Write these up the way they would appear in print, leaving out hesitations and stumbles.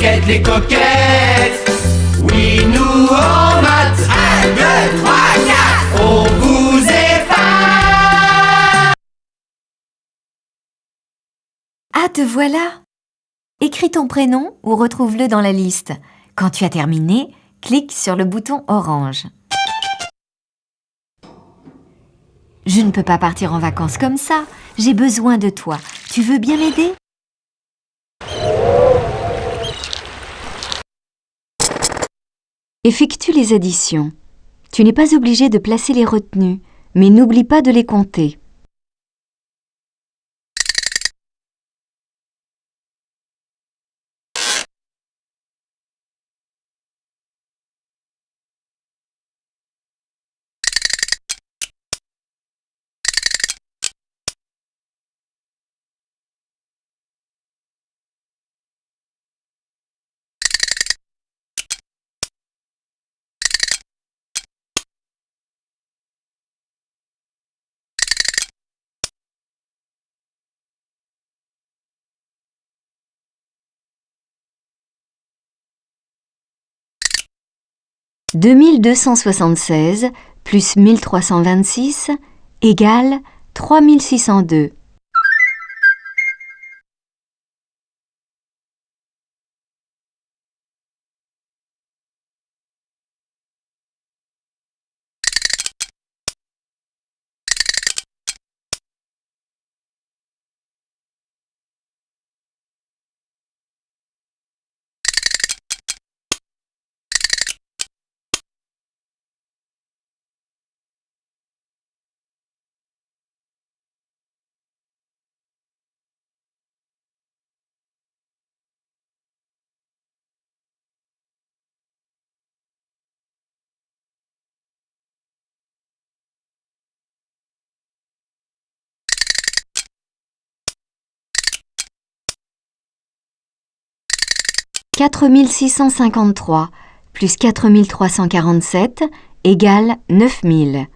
coquettes, les coquettes. Oui, nous en maths. 1, 2, 3, 4. On vous efface. Ah, te voilà! Écris ton prénom ou retrouve-le dans la liste. Quand tu as terminé, clique sur le bouton orange. Je ne peux pas partir en vacances comme ça. J'ai besoin de toi. Tu veux bien m'aider? Effectue les additions. Tu n'es pas obligé de placer les retenues, mais n'oublie pas de les compter. « 2276 plus 1326 égale 3602. » « 4653 plus 4347 égale 9000. »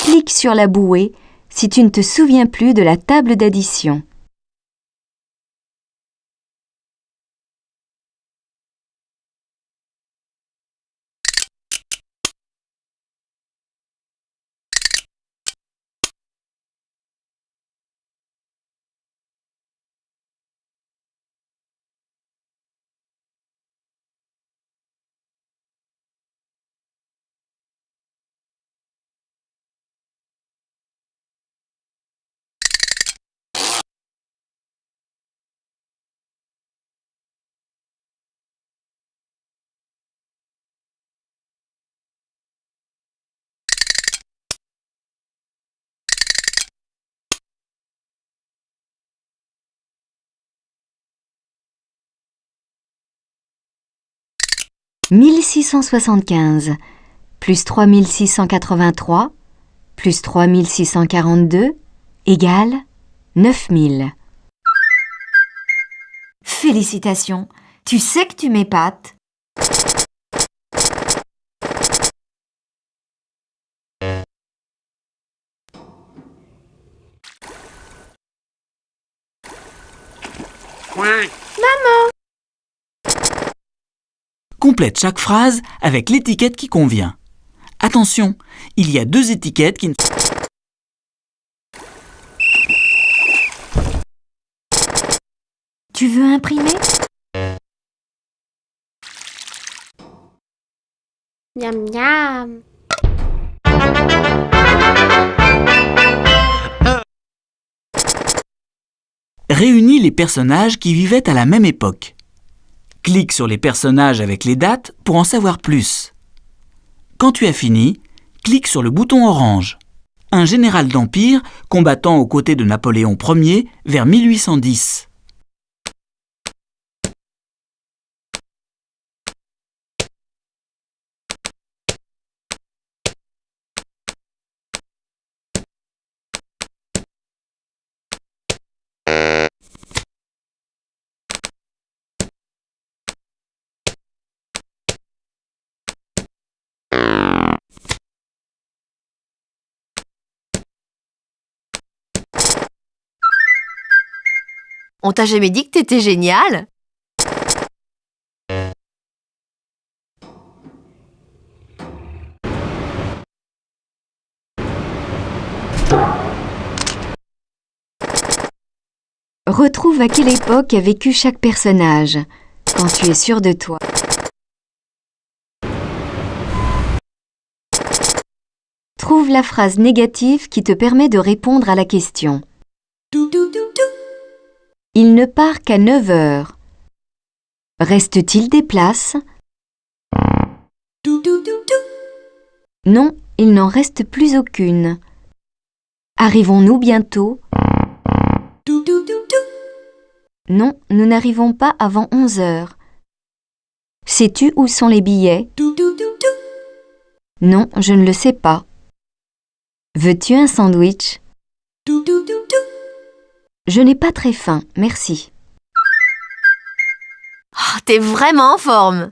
Clique sur la bouée si tu ne te souviens plus de la table d'addition. « 1675 plus 3683 plus 3642 égale 9000. » Félicitations, tu sais que tu m'épates. Maman! Complète chaque phrase avec l'étiquette qui convient. Attention, il y a 2 étiquettes qui ne... Tu veux imprimer? Miam miam. Réunis les personnages qui vivaient à la même époque. Clique sur les personnages avec les dates pour en savoir plus. Quand tu as fini, clique sur le bouton orange. Un général d'Empire combattant aux côtés de Napoléon Ier vers 1810. On t'a jamais dit que t'étais génial? Retrouve à quelle époque a vécu chaque personnage, quand tu es sûr de toi. Trouve la phrase négative qui te permet de répondre à la question. Il ne part qu'à 9 heures. Reste-t-il des places? Non, il n'en reste plus aucune. Arrivons-nous bientôt? Non, nous n'arrivons pas avant 11 heures. Sais-tu où sont les billets? Non, je ne le sais pas. Veux-tu un sandwich? Je n'ai pas très faim, merci. Oh, t'es vraiment en forme!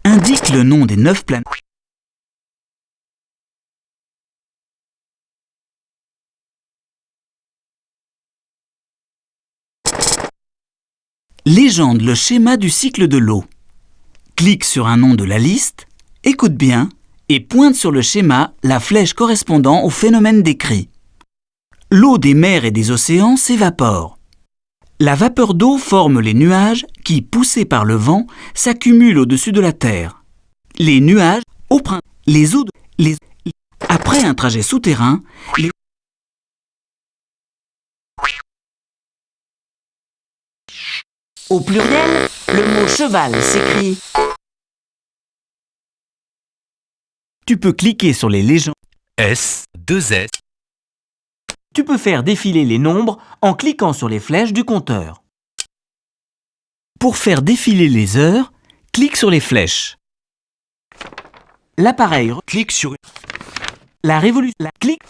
Indique le nom des 9 planètes. Légende le schéma du cycle de l'eau. Clique sur un nom de la liste, écoute bien et pointe sur le schéma la flèche correspondant au phénomène décrit. L'eau des mers et des océans s'évapore. La vapeur d'eau forme les nuages qui, poussés par le vent, s'accumulent au-dessus de la Terre. Les nuages, au printemps, les eaux après un trajet souterrain, au pluriel, le mot cheval s'écrit. Tu peux cliquer sur les légendes. S, 2S. Tu peux faire défiler les nombres en cliquant sur les flèches du compteur. Pour faire défiler les heures, clique sur les flèches. L'appareil Clique sur la révolution. Clique.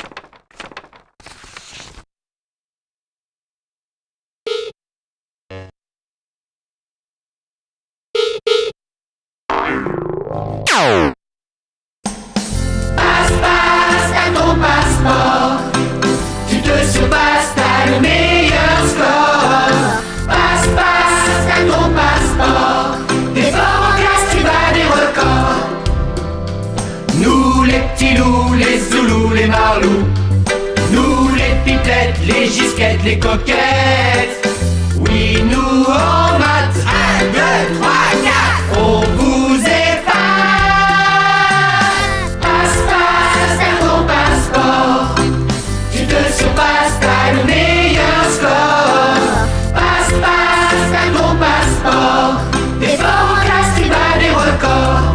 Passe à ton passeport. Tu te surpasses, t'as le meilleur score. Passe à ton passeport. T'es fort en classe, tu bats des records. Nous les petits loups, les zoulous, les marlous. Nous les pipelettes, les gisquettes, les coquettes. Oui, nous en maths, 1, 2, 3, 4, on vous épate. Passe à ton passeport. Tu te surpasses, t'as le meilleur score. Passe à ton passeport. T'es fort en classe, tu bats des records.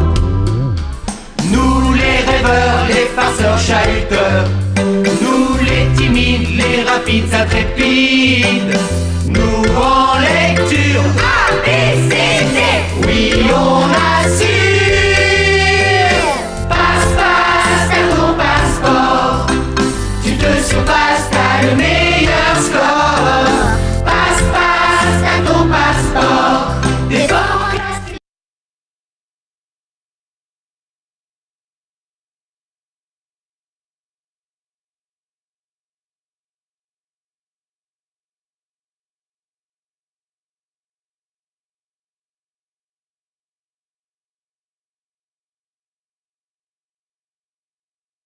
Nous les rêveurs, les farceurs chahuteurs. Nous les timides, les rapides intrépides.